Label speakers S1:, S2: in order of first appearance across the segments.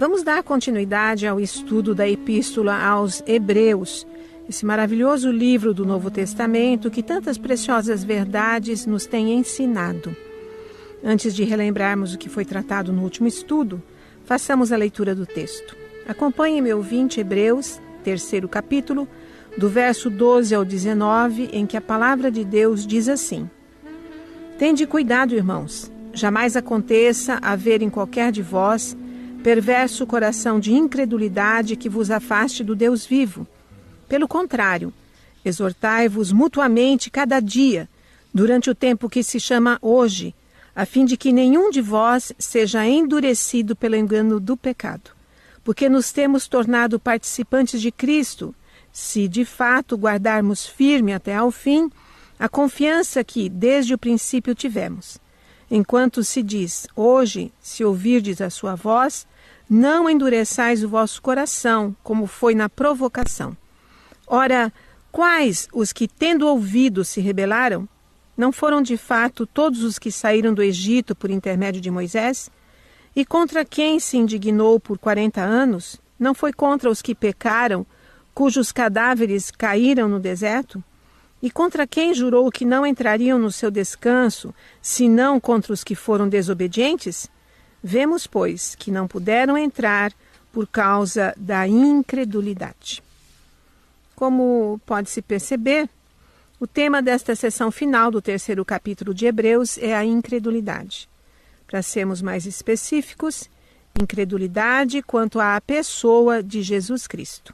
S1: Vamos dar continuidade ao estudo da Epístola aos Hebreus, esse maravilhoso livro do Novo Testamento que tantas preciosas verdades nos tem ensinado. Antes de relembrarmos o que foi tratado no último estudo, façamos a leitura do texto. Acompanhe, meu ouvinte, Hebreus, 3º capítulo, do verso 12 ao 19, em que a palavra de Deus diz assim: Tende cuidado, irmãos, jamais aconteça haver em qualquer de vós perverso coração de incredulidade que vos afaste do Deus vivo. Pelo contrário, exortai-vos mutuamente cada dia, durante o tempo que se chama hoje, a fim de que nenhum de vós seja endurecido pelo engano do pecado. Porque nos temos tornado participantes de Cristo, se de fato guardarmos firme até ao fim a confiança que desde o princípio tivemos. Enquanto se diz, hoje, se ouvirdes a sua voz, não endureçais o vosso coração, como foi na provocação. Ora, quais os que, tendo ouvido, se rebelaram? Não foram de fato todos os que saíram do Egito por intermédio de Moisés? E contra quem se indignou por 40 anos? Não foi contra os que pecaram, cujos cadáveres caíram no deserto? E contra quem jurou que não entrariam no seu descanso, senão contra os que foram desobedientes? Vemos, pois, que não puderam entrar por causa da incredulidade. Como pode-se perceber, o tema desta sessão final do 3º capítulo de Hebreus é a incredulidade. Para sermos mais específicos, incredulidade quanto à pessoa de Jesus Cristo.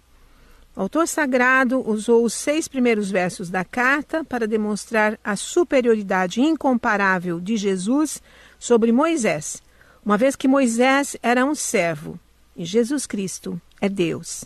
S1: O autor sagrado usou os 6 primeiros versos da carta para demonstrar a superioridade incomparável de Jesus sobre Moisés, uma vez que Moisés era um servo e Jesus Cristo é Deus.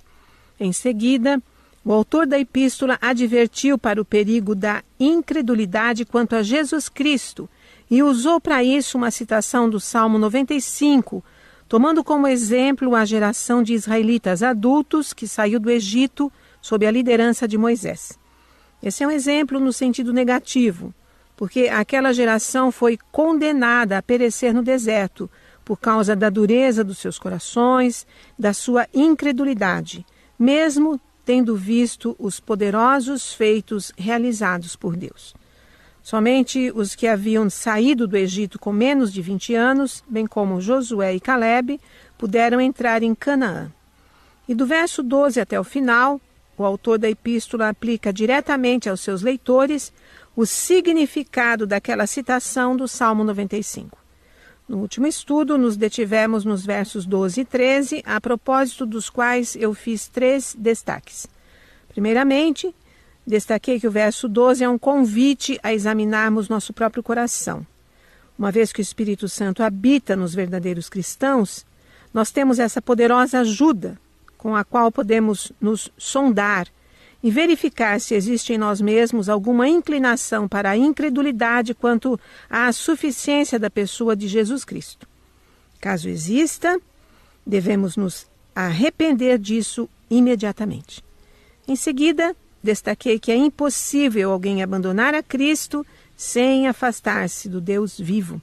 S1: Em seguida, o autor da epístola advertiu para o perigo da incredulidade quanto a Jesus Cristo e usou para isso uma citação do Salmo 95, tomando como exemplo a geração de israelitas adultos que saiu do Egito sob a liderança de Moisés. Esse é um exemplo no sentido negativo, porque aquela geração foi condenada a perecer no deserto por causa da dureza dos seus corações, da sua incredulidade, mesmo tendo visto os poderosos feitos realizados por Deus. Somente os que haviam saído do Egito com menos de 20 anos, bem como Josué e Calebe, puderam entrar em Canaã. E do verso 12 até o final, o autor da epístola aplica diretamente aos seus leitores o significado daquela citação do Salmo 95. No último estudo, nos detivemos nos versos 12 e 13, a propósito dos quais eu fiz 3 destaques. Primeiramente, destaquei que o verso 12 é um convite a examinarmos nosso próprio coração. Uma vez que o Espírito Santo habita nos verdadeiros cristãos, nós temos essa poderosa ajuda com a qual podemos nos sondar e verificar se existe em nós mesmos alguma inclinação para a incredulidade quanto à suficiência da pessoa de Jesus Cristo. Caso exista, devemos nos arrepender disso imediatamente. Em seguida, destaquei que é impossível alguém abandonar a Cristo sem afastar-se do Deus vivo.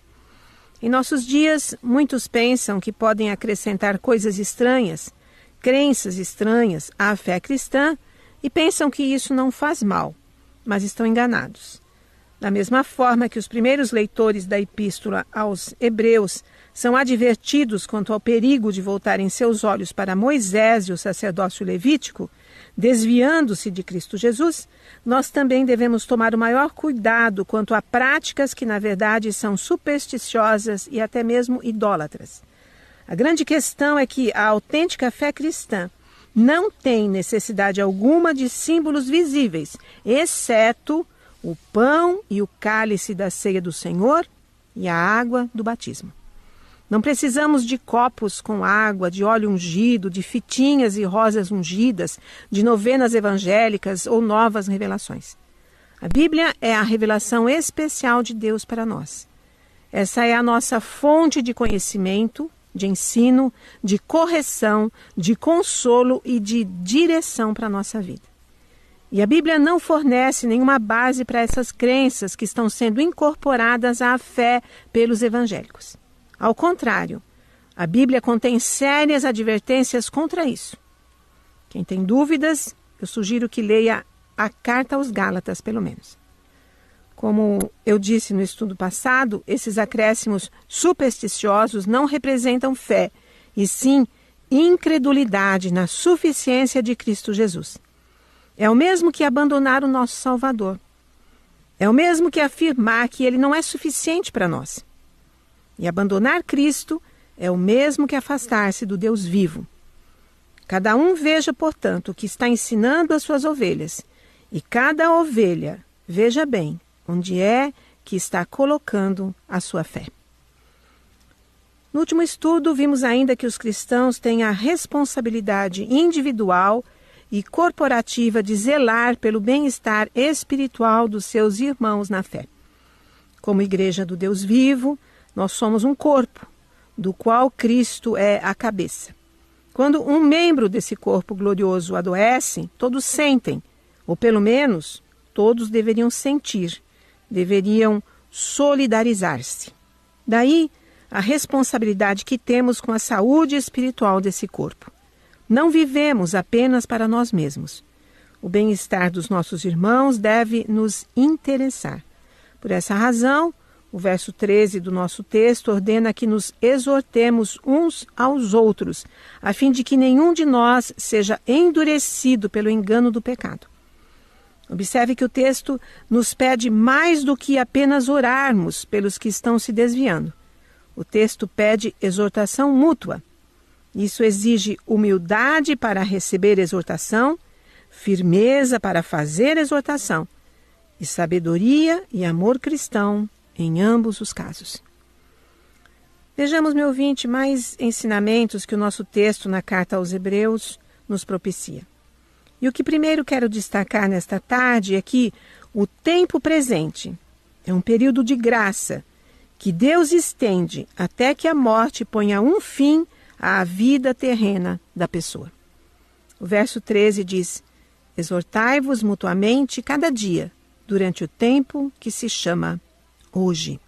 S1: Em nossos dias, muitos pensam que podem acrescentar coisas estranhas, crenças estranhas à fé cristã, e pensam que isso não faz mal, mas estão enganados. Da mesma forma que os primeiros leitores da Epístola aos Hebreus são advertidos quanto ao perigo de voltarem seus olhos para Moisés e o sacerdócio levítico, desviando-se de Cristo Jesus, nós também devemos tomar o maior cuidado quanto a práticas que, na verdade, são supersticiosas e até mesmo idólatras. A grande questão é que a autêntica fé cristã não tem necessidade alguma de símbolos visíveis, exceto o pão e o cálice da ceia do Senhor e a água do batismo. Não precisamos de copos com água, de óleo ungido, de fitinhas e rosas ungidas, de novenas evangélicas ou novas revelações. A Bíblia é a revelação especial de Deus para nós. Essa é a nossa fonte de conhecimento, de ensino, de correção, de consolo e de direção para a nossa vida. E a Bíblia não fornece nenhuma base para essas crenças que estão sendo incorporadas à fé pelos evangélicos. Ao contrário, A Bíblia contém sérias advertências contra isso. Quem tem dúvidas, eu sugiro que leia a carta aos Gálatas, pelo menos. Como eu disse no estudo passado, esses acréscimos supersticiosos não representam fé, e sim incredulidade na suficiência de Cristo Jesus. É o mesmo que abandonar o nosso Salvador. É o mesmo que afirmar que Ele não é suficiente para nós. E abandonar Cristo é o mesmo que afastar-se do Deus vivo. Cada um veja, portanto, o que está ensinando as suas ovelhas, e cada ovelha veja bem onde é que está colocando a sua fé. No último estudo, vimos ainda que os cristãos têm a responsabilidade individual e corporativa de zelar pelo bem-estar espiritual dos seus irmãos na fé. Como igreja do Deus vivo, nós somos um corpo, do qual Cristo é a cabeça. Quando um membro desse corpo glorioso adoece, todos sentem, ou pelo menos todos deveriam sentir, deveriam solidarizar-se. Daí a responsabilidade que temos com a saúde espiritual desse corpo. Não vivemos apenas para nós mesmos. O bem-estar dos nossos irmãos deve nos interessar. Por essa razão, o verso 13 do nosso texto ordena que nos exortemos uns aos outros, a fim de que nenhum de nós seja endurecido pelo engano do pecado. Observe que o texto nos pede mais do que apenas orarmos pelos que estão se desviando. O texto pede exortação mútua. Isso exige humildade para receber exortação, firmeza para fazer exortação, e sabedoria e amor cristão em ambos os casos. Vejamos, meu ouvinte, mais ensinamentos que o nosso texto na carta aos Hebreus nos propicia. E o que primeiro quero destacar nesta tarde é que o tempo presente é um período de graça que Deus estende até que a morte ponha um fim à vida terrena da pessoa. O verso 13 diz: exortai-vos mutuamente cada dia, durante o tempo que se chama hoje.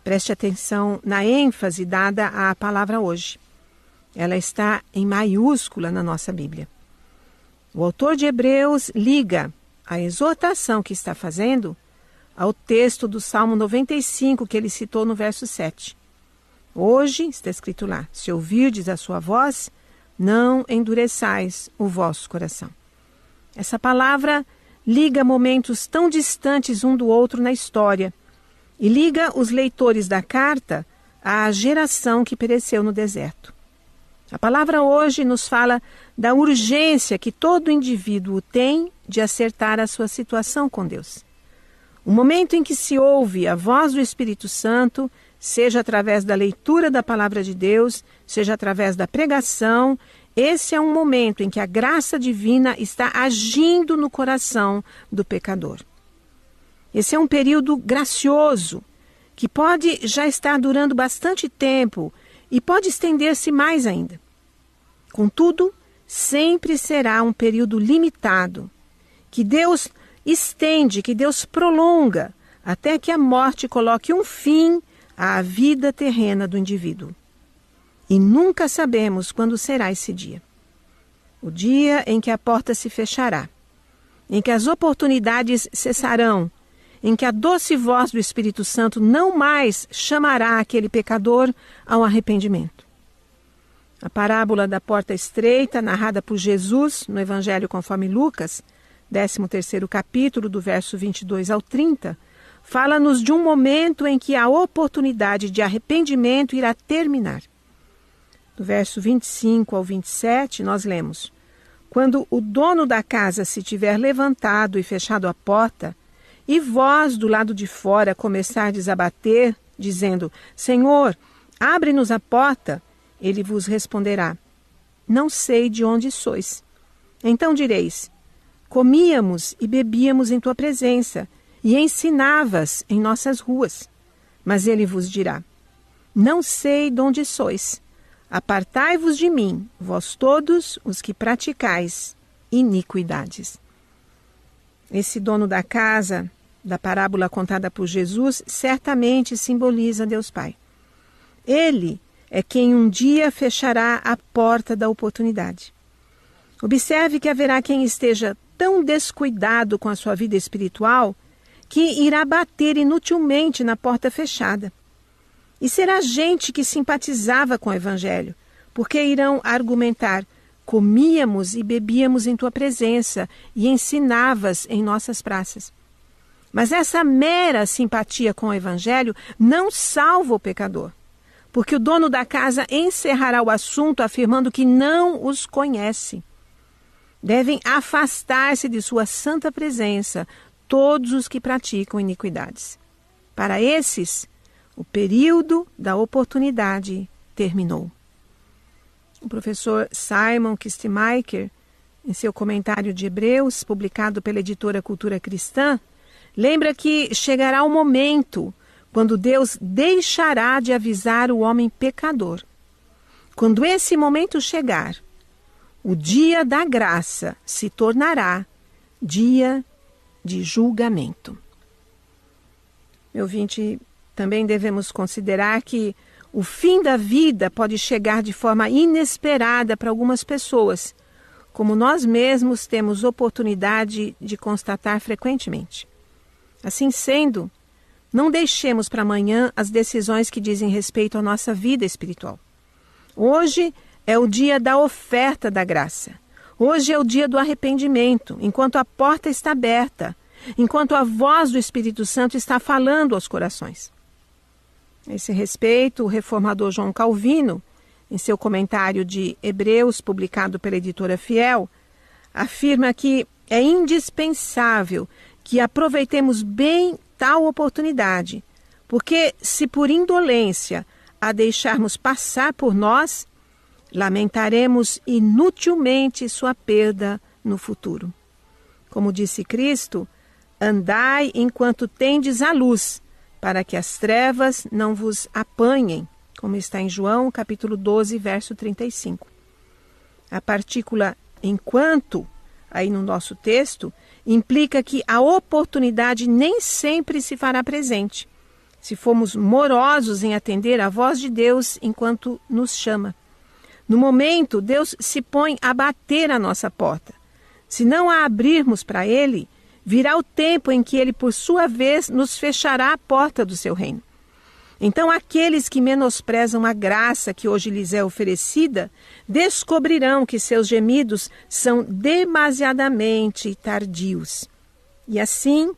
S1: Preste atenção na ênfase dada à palavra hoje. Ela está em maiúscula na nossa Bíblia. O autor de Hebreus liga a exortação que está fazendo ao texto do Salmo 95 que ele citou no verso 7. Hoje, está escrito lá, se ouvirdes a sua voz, não endureçais o vosso coração. Essa palavra liga momentos tão distantes um do outro na história e liga os leitores da carta à geração que pereceu no deserto. A palavra hoje nos fala da urgência que todo indivíduo tem de acertar a sua situação com Deus. O momento em que se ouve a voz do Espírito Santo, seja através da leitura da palavra de Deus, seja através da pregação, esse é um momento em que a graça divina está agindo no coração do pecador. Esse é um período gracioso, que pode já estar durando bastante tempo e pode estender-se mais ainda. Contudo, sempre será um período limitado, que Deus estende, que Deus prolonga, até que a morte coloque um fim à vida terrena do indivíduo. E nunca sabemos quando será esse dia. O dia em que a porta se fechará, em que as oportunidades cessarão, em que a doce voz do Espírito Santo não mais chamará aquele pecador ao arrependimento. A parábola da porta estreita, narrada por Jesus no Evangelho conforme Lucas, 13º capítulo, do verso 22 ao 30, fala-nos de um momento em que a oportunidade de arrependimento irá terminar. Do verso 25 ao 27, nós lemos: quando o dono da casa se tiver levantado e fechado a porta, e vós do lado de fora começardes a bater, dizendo: Senhor, abre-nos a porta, ele vos responderá: não sei de onde sois. Então direis: comíamos e bebíamos em tua presença, e ensinavas em nossas ruas. Mas ele vos dirá: não sei de onde sois. Apartai-vos de mim, vós todos os que praticais iniquidades. Esse dono da casa, da parábola contada por Jesus, certamente simboliza Deus Pai. Ele é quem um dia fechará a porta da oportunidade. Observe que haverá quem esteja tão descuidado com a sua vida espiritual que irá bater inutilmente na porta fechada. E será gente que simpatizava com o Evangelho, porque irão argumentar: comíamos e bebíamos em tua presença e ensinavas em nossas praças. Mas essa mera simpatia com o Evangelho não salva o pecador, porque o dono da casa encerrará o assunto afirmando que não os conhece. Devem afastar-se de sua santa presença todos os que praticam iniquidades. Para esses, o período da oportunidade terminou. O professor Simon Kistemaker, em seu comentário de Hebreus, publicado pela editora Cultura Cristã, lembra que chegará o momento quando Deus deixará de avisar o homem pecador. Quando esse momento chegar, o dia da graça se tornará dia de julgamento. Meu ouvinte, também devemos considerar que o fim da vida pode chegar de forma inesperada para algumas pessoas, como nós mesmos temos oportunidade de constatar frequentemente. Assim sendo, não deixemos para amanhã as decisões que dizem respeito à nossa vida espiritual. Hoje é o dia da oferta da graça. Hoje é o dia do arrependimento, enquanto a porta está aberta, enquanto a voz do Espírito Santo está falando aos corações. A esse respeito, o reformador João Calvino, em seu comentário de Hebreus, publicado pela editora Fiel, afirma que é indispensável que aproveitemos bem tal oportunidade, porque se por indolência a deixarmos passar por nós, lamentaremos inutilmente sua perda no futuro. Como disse Cristo, andai enquanto tendes a luz, para que as trevas não vos apanhem, como está em João, capítulo 12, verso 35. A partícula enquanto, aí no nosso texto, implica que a oportunidade nem sempre se fará presente, se formos morosos em atender à voz de Deus enquanto nos chama. No momento, Deus se põe a bater à nossa porta. Se não a abrirmos para Ele, virá o tempo em que Ele, por sua vez, nos fechará a porta do seu reino. Então, aqueles que menosprezam a graça que hoje lhes é oferecida, descobrirão que seus gemidos são demasiadamente tardios. E assim,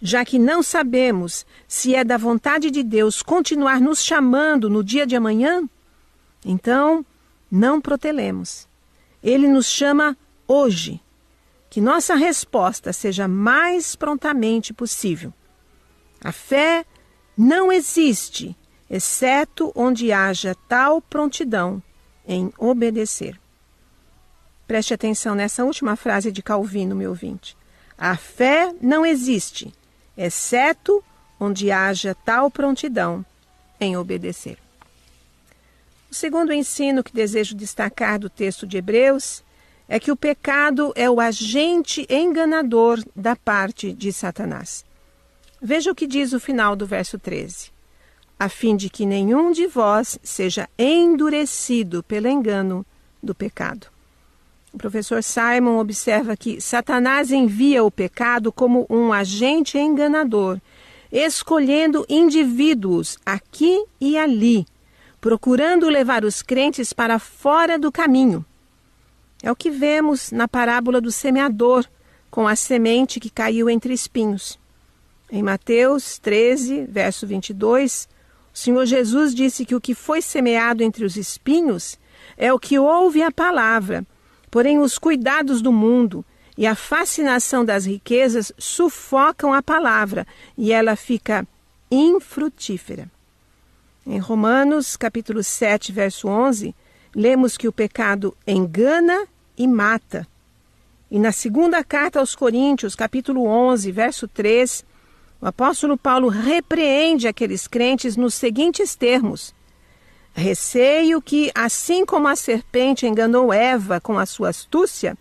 S1: já que não sabemos se é da vontade de Deus continuar nos chamando no dia de amanhã, então não protelemos. Ele nos chama hoje. Que nossa resposta seja mais prontamente possível. A fé não existe, exceto onde haja tal prontidão em obedecer. Preste atenção nessa última frase de Calvino, meu ouvinte. A fé não existe, exceto onde haja tal prontidão em obedecer. O segundo ensino que desejo destacar do texto de Hebreus é que o pecado é o agente enganador da parte de Satanás. Veja o que diz o final do verso 13. A fim de que nenhum de vós seja endurecido pelo engano do pecado. O professor Simon observa que Satanás envia o pecado como um agente enganador, escolhendo indivíduos aqui e ali, procurando levar os crentes para fora do caminho. É o que vemos na parábola do semeador, com a semente que caiu entre espinhos. Em Mateus 13, verso 22, o Senhor Jesus disse que o que foi semeado entre os espinhos é o que ouve a palavra, porém os cuidados do mundo e a fascinação das riquezas sufocam a palavra e ela fica infrutífera. Em Romanos, capítulo 7, verso 11, lemos que o pecado engana e mata. E na segunda carta aos Coríntios, capítulo 11, verso 3, o apóstolo Paulo repreende aqueles crentes nos seguintes termos: receio que, assim como a serpente enganou Eva com a sua astúcia,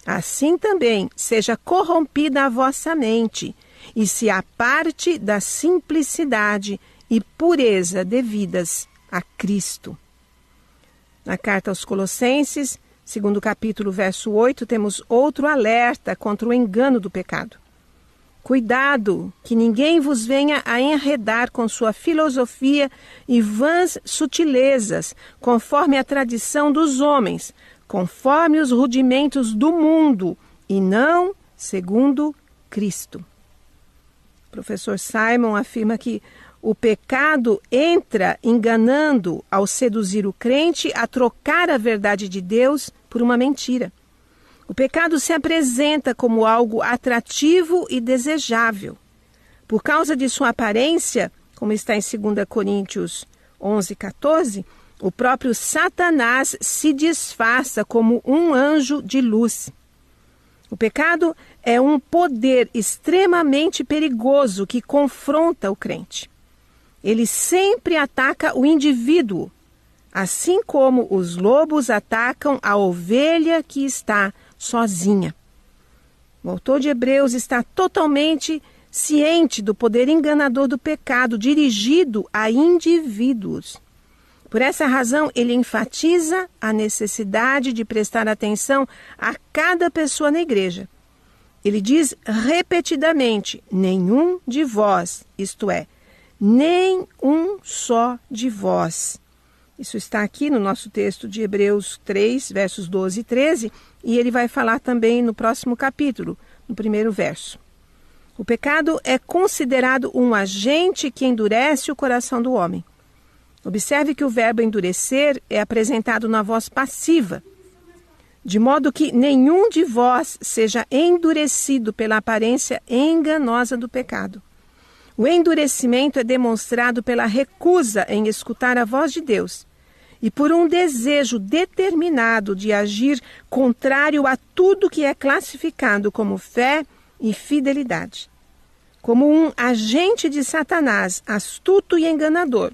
S1: assim também seja corrompida a vossa mente e se aparte da simplicidade e pureza devidas a Cristo. Na carta aos Colossenses, segundo capítulo, verso 8, temos outro alerta contra o engano do pecado. Cuidado, que ninguém vos venha a enredar com sua filosofia e vãs sutilezas, conforme a tradição dos homens, conforme os rudimentos do mundo, e não segundo Cristo. O professor Simon afirma que o pecado entra enganando ao seduzir o crente a trocar a verdade de Deus por uma mentira. O pecado se apresenta como algo atrativo e desejável. Por causa de sua aparência, como está em 2 Coríntios 11:14, o próprio Satanás se disfarça como um anjo de luz. O pecado é um poder extremamente perigoso que confronta o crente. Ele sempre ataca o indivíduo, assim como os lobos atacam a ovelha que está sozinha. O autor de Hebreus está totalmente ciente do poder enganador do pecado dirigido a indivíduos. Por essa razão, ele enfatiza a necessidade de prestar atenção a cada pessoa na igreja. Ele diz repetidamente: nenhum de vós, isto é, nem um só de vós. Isso está aqui no nosso texto de Hebreus 3, versos 12 e 13, e ele vai falar também no próximo capítulo, no primeiro verso. O pecado é considerado um agente que endurece o coração do homem. Observe que o verbo endurecer é apresentado na voz passiva, de modo que nenhum de vós seja endurecido pela aparência enganosa do pecado. O endurecimento é demonstrado pela recusa em escutar a voz de Deus e por um desejo determinado de agir contrário a tudo que é classificado como fé e fidelidade. Como um agente de Satanás, astuto e enganador,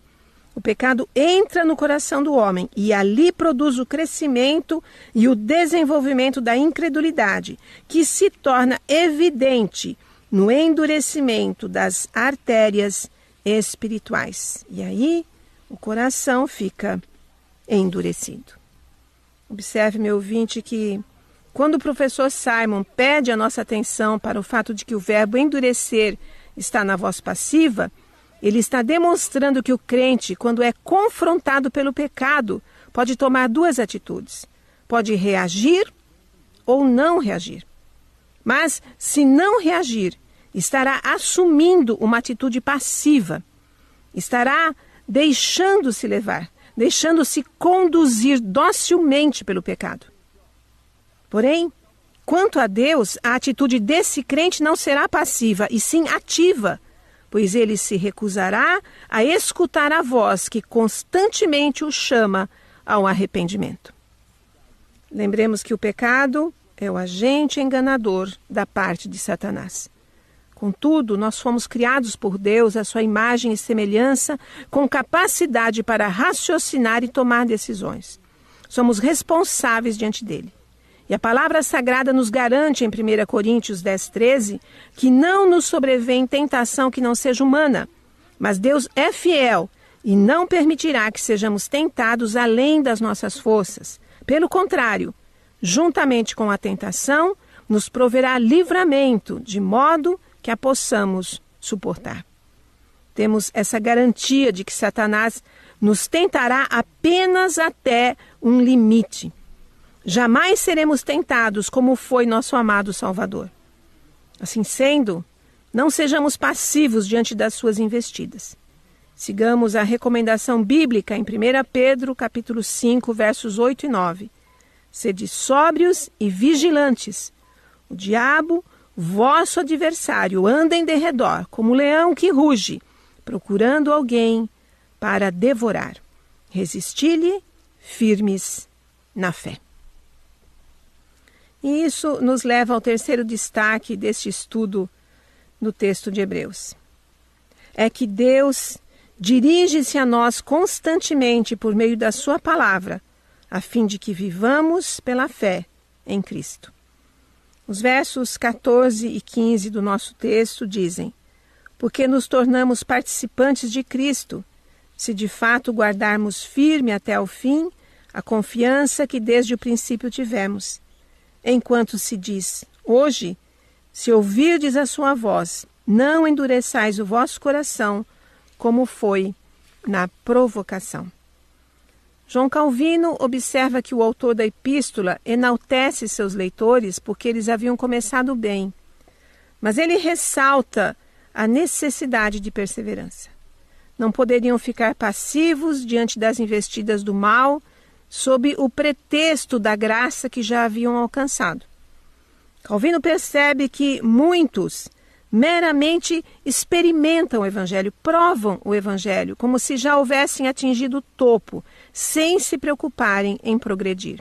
S1: o pecado entra no coração do homem e ali produz o crescimento e o desenvolvimento da incredulidade, que se torna evidente no endurecimento das artérias espirituais. E aí o coração fica endurecido. Observe, meu ouvinte, que quando o professor Simon pede a nossa atenção para o fato de que o verbo endurecer está na voz passiva, ele está demonstrando que o crente, quando é confrontado pelo pecado, pode tomar duas atitudes. Pode reagir ou não reagir. Mas, se não reagir, estará assumindo uma atitude passiva. Estará deixando-se levar, deixando-se conduzir docilmente pelo pecado. Porém, quanto a Deus, a atitude desse crente não será passiva, e sim ativa, pois ele se recusará a escutar a voz que constantemente o chama ao arrependimento. Lembremos que o pecado é o agente enganador da parte de Satanás. Contudo, nós fomos criados por Deus à sua imagem e semelhança, com capacidade para raciocinar e tomar decisões. Somos responsáveis diante dele. E a palavra sagrada nos garante em 1 Coríntios 10, 13, que não nos sobrevém tentação que não seja humana, mas Deus é fiel e não permitirá que sejamos tentados além das nossas forças. Pelo contrário, juntamente com a tentação, nos proverá livramento, de modo que a possamos suportar. Temos essa garantia de que Satanás nos tentará apenas até um limite. Jamais seremos tentados como foi nosso amado Salvador. Assim sendo, não sejamos passivos diante das suas investidas. Sigamos a recomendação bíblica em 1 Pedro, capítulo 5, versos 8 e 9. Sede sóbrios e vigilantes. O diabo, vosso adversário, anda em derredor, como um leão que ruge, procurando alguém para devorar. Resisti-lhe firmes na fé. E isso nos leva ao terceiro destaque deste estudo no texto de Hebreus. É que Deus dirige-se a nós constantemente por meio da sua palavra, a fim de que vivamos pela fé em Cristo. Os versos 14 e 15 do nosso texto dizem: porque nos tornamos participantes de Cristo, se de fato guardarmos firme até o fim a confiança que desde o princípio tivemos. Enquanto se diz, hoje, se ouvirdes a sua voz, não endureçais o vosso coração, como foi na provocação. João Calvino observa que o autor da epístola enaltece seus leitores porque eles haviam começado bem, mas ele ressalta a necessidade de perseverança. Não poderiam ficar passivos diante das investidas do mal, sob o pretexto da graça que já haviam alcançado. Calvino percebe que muitos meramente experimentam o Evangelho, provam o Evangelho, como se já houvessem atingido o topo, sem se preocuparem em progredir.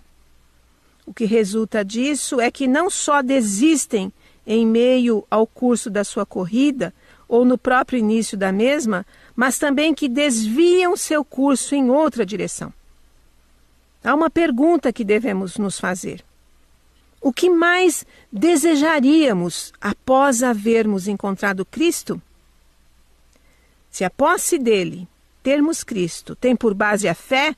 S1: O que resulta disso é que não só desistem em meio ao curso da sua corrida, ou no próprio início da mesma, mas também que desviam seu curso em outra direção. Há uma pergunta que devemos nos fazer. O que mais desejaríamos após havermos encontrado Cristo? Se a posse dele, termos Cristo, tem por base a fé,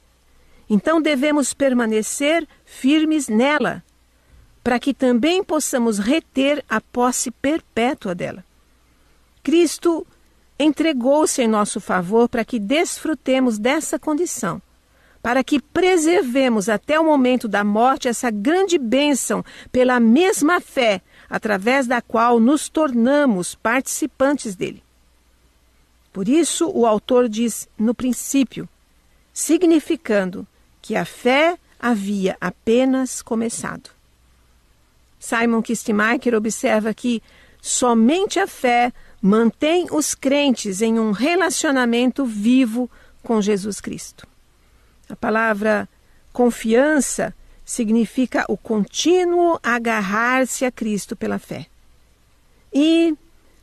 S1: então devemos permanecer firmes nela, para que também possamos reter a posse perpétua dela. Cristo entregou-se em nosso favor para que desfrutemos dessa condição, para que preservemos até o momento da morte essa grande bênção pela mesma fé, através da qual nos tornamos participantes dele. Por isso, o autor diz no princípio, significando que a fé havia apenas começado. Simon Kistemaker observa que somente a fé mantém os crentes em um relacionamento vivo com Jesus Cristo. A palavra confiança significa o contínuo agarrar-se a Cristo pela fé. E,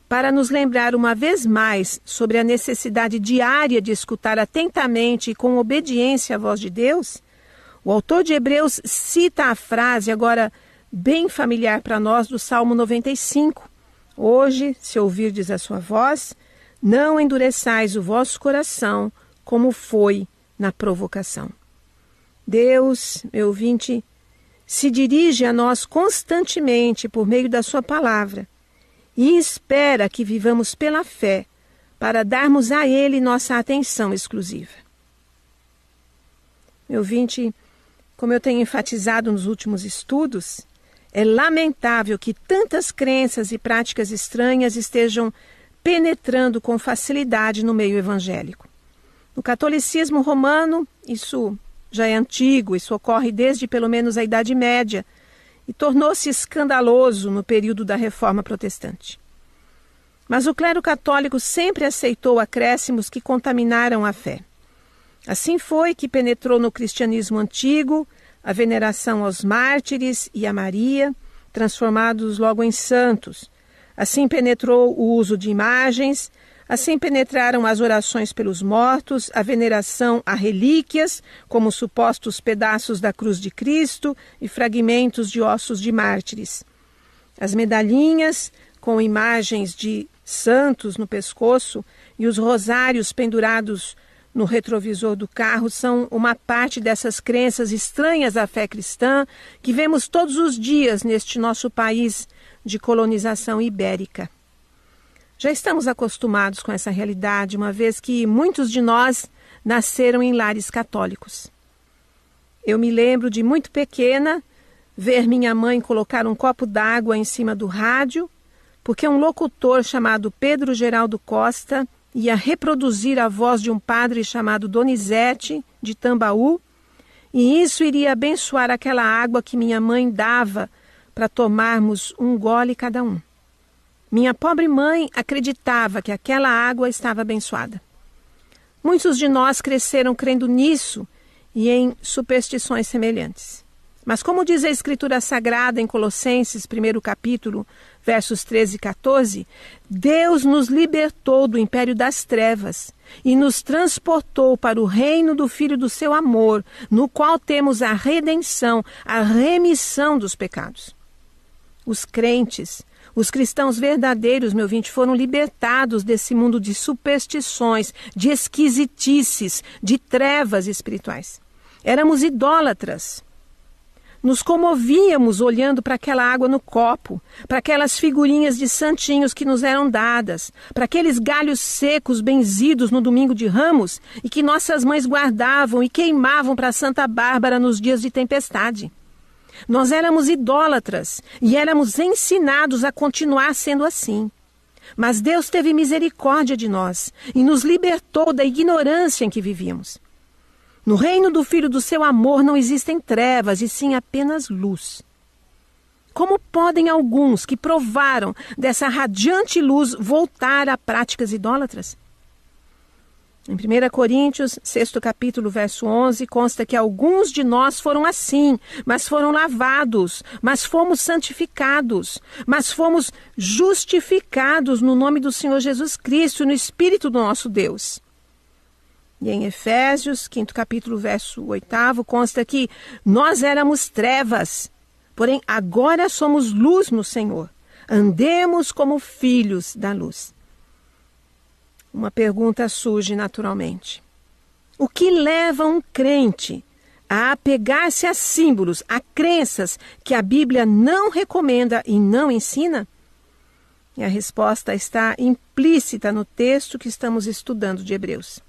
S1: para nos lembrar uma vez mais sobre a necessidade diária de escutar atentamente e com obediência à voz de Deus, o autor de Hebreus cita a frase, agora bem familiar para nós, do Salmo 95. Hoje, se ouvirdes a sua voz, não endureçais o vosso coração, como foi na provocação. Deus, meu ouvinte, se dirige a nós constantemente por meio da sua palavra e espera que vivamos pela fé para darmos a Ele nossa atenção exclusiva. Meu ouvinte, como eu tenho enfatizado nos últimos estudos, é lamentável que tantas crenças e práticas estranhas estejam penetrando com facilidade no meio evangélico. No catolicismo romano, isso já é antigo, isso ocorre desde pelo menos a Idade Média e tornou-se escandaloso no período da Reforma Protestante. Mas o clero católico sempre aceitou acréscimos que contaminaram a fé. Assim foi que penetrou no cristianismo antigo a veneração aos mártires e a Maria, transformados logo em santos. Assim penetrou o uso de imagens, assim penetraram as orações pelos mortos, a veneração a relíquias, como supostos pedaços da cruz de Cristo e fragmentos de ossos de mártires. As medalhinhas com imagens de santos no pescoço e os rosários pendurados no retrovisor do carro são uma parte dessas crenças estranhas à fé cristã que vemos todos os dias neste nosso país de colonização ibérica. Já estamos acostumados com essa realidade, uma vez que muitos de nós nasceram em lares católicos. Eu me lembro de muito pequena ver minha mãe colocar um copo d'água em cima do rádio, porque um locutor chamado Pedro Geraldo Costa ia reproduzir a voz de um padre chamado Donizete, de Tambaú, e isso iria abençoar aquela água que minha mãe dava para tomarmos um gole cada um. Minha pobre mãe acreditava que aquela água estava abençoada. Muitos de nós cresceram crendo nisso e em superstições semelhantes. Mas como diz a Escritura Sagrada em Colossenses, 1º capítulo, versos 13 e 14, Deus nos libertou do império das trevas e nos transportou para o reino do Filho do seu amor, no qual temos a redenção, a remissão dos pecados. Os crentes, Os cristãos verdadeiros, meu ouvinte, foram libertados desse mundo de superstições, de esquisitices, de trevas espirituais. Éramos idólatras. Nos comovíamos olhando para aquela água no copo, para aquelas figurinhas de santinhos que nos eram dadas, para aqueles galhos secos benzidos no domingo de Ramos e que nossas mães guardavam e queimavam para Santa Bárbara nos dias de tempestade. Nós éramos idólatras e éramos ensinados a continuar sendo assim. Mas Deus teve misericórdia de nós e nos libertou da ignorância em que vivíamos. No reino do Filho do seu amor não existem trevas, e sim apenas luz. Como podem alguns que provaram dessa radiante luz voltar a práticas idólatras? Em 1 Coríntios, 6º capítulo, verso 11, consta que alguns de nós foram assim, mas foram lavados, mas fomos santificados, mas fomos justificados no nome do Senhor Jesus Cristo e no Espírito do nosso Deus. E em Efésios, 5º capítulo, verso 8, consta que nós éramos trevas, porém agora somos luz no Senhor. Andemos como filhos da luz. Uma pergunta surge naturalmente. O que leva um crente a apegar-se a símbolos, a crenças que a Bíblia não recomenda e não ensina? E a resposta está implícita no texto que estamos estudando de Hebreus.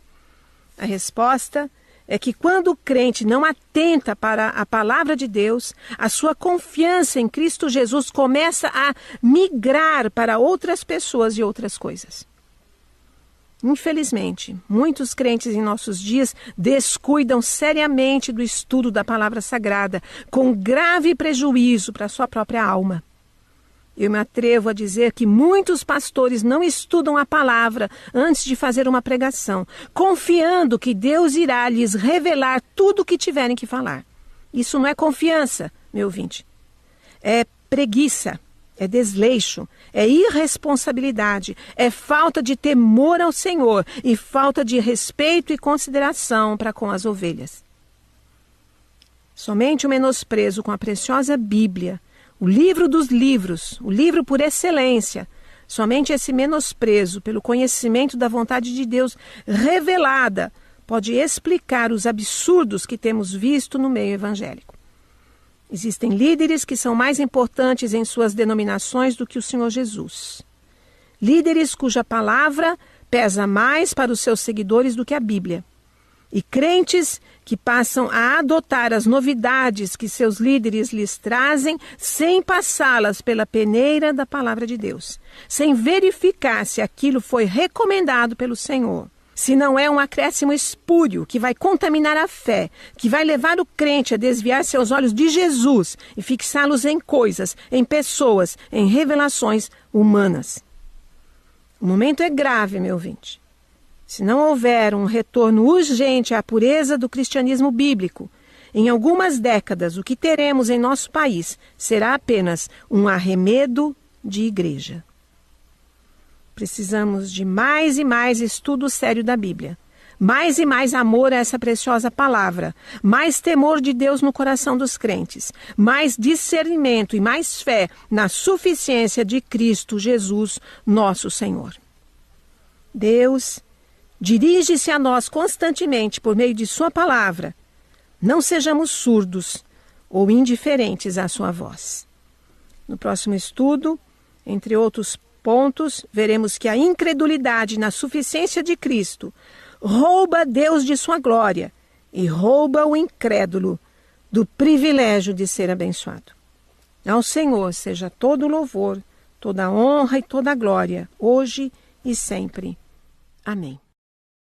S1: A resposta é que quando o crente não atenta para a palavra de Deus, a sua confiança em Cristo Jesus começa a migrar para outras pessoas e outras coisas. Infelizmente, muitos crentes em nossos dias descuidam seriamente do estudo da palavra sagrada, com grave prejuízo para a sua própria alma. Eu me atrevo a dizer que muitos pastores não estudam a palavra antes de fazer uma pregação, confiando que Deus irá lhes revelar tudo o que tiverem que falar. Isso não é confiança, meu ouvinte. É preguiça, é desleixo, é irresponsabilidade, é falta de temor ao Senhor e falta de respeito e consideração para com as ovelhas. Somente o menosprezo com a preciosa Bíblia, o livro dos livros, o livro por excelência, somente esse menosprezo pelo conhecimento da vontade de Deus revelada pode explicar os absurdos que temos visto no meio evangélico. Existem líderes que são mais importantes em suas denominações do que o Senhor Jesus. Líderes cuja palavra pesa mais para os seus seguidores do que a Bíblia. E crentes que passam a adotar as novidades que seus líderes lhes trazem sem passá-las pela peneira da palavra de Deus, sem verificar se aquilo foi recomendado pelo Senhor. Se não é um acréscimo espúrio que vai contaminar a fé, que vai levar o crente a desviar seus olhos de Jesus e fixá-los em coisas, em pessoas, em revelações humanas. O momento é grave, meu ouvinte. Se não houver um retorno urgente à pureza do cristianismo bíblico, em algumas décadas o que teremos em nosso país será apenas um arremedo de igreja. Precisamos de mais e mais estudo sério da Bíblia, mais e mais amor a essa preciosa palavra, mais temor de Deus no coração dos crentes, mais discernimento e mais fé na suficiência de Cristo Jesus, nosso Senhor. Deus dirige-se a nós constantemente por meio de sua palavra. Não sejamos surdos ou indiferentes à sua voz. No próximo estudo, entre outros pontos, veremos que a incredulidade na suficiência de Cristo rouba Deus de sua glória e rouba o incrédulo do privilégio de ser abençoado. Ao Senhor seja todo o louvor, toda a honra e toda a glória, hoje e sempre. Amém.